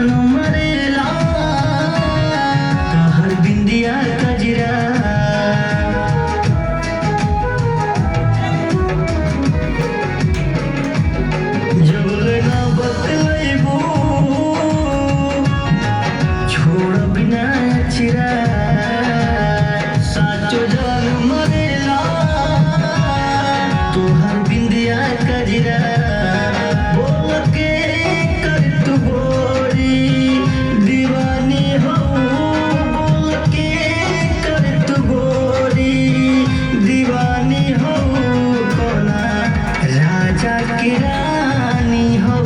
जान मरेला हर बिंदिया कजरा जब लेना बतलेबू छोड़ बिना चिरा साचो जान मरेला तोहर बिंदिया कजरा बोल के कर तू गोरी दीवानी हो बोल के कर तू गोरी दीवानी हो कोना राजा की रानी हो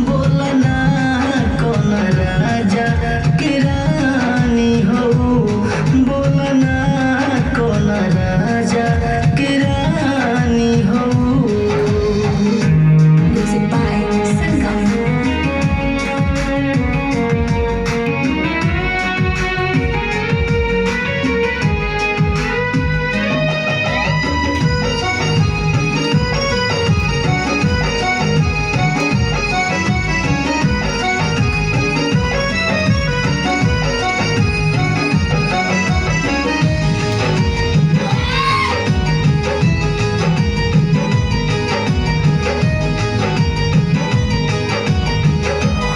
बोलना कौन राजा की रानी हो बोलना कौन राजा की रानी हो। Music by Sangam.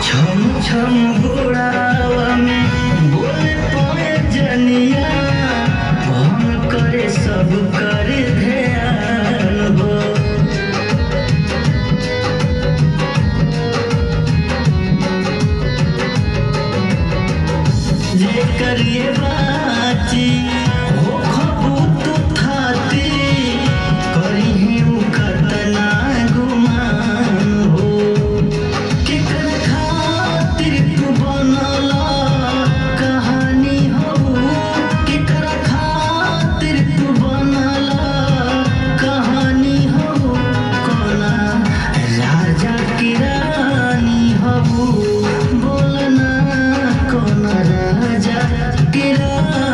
छम छम घोड़ावा में बोले पाए जनिया हम करे सब करे ध्यान हो जे करिए बाची हो खबूत थाती करी ही कतना गुमान हो केकर खातिर तू बनला कहानी हो केकर खातिर तू बनला कहानी हो कोना राजा की रानी हो बोलना कौन राजा की रानी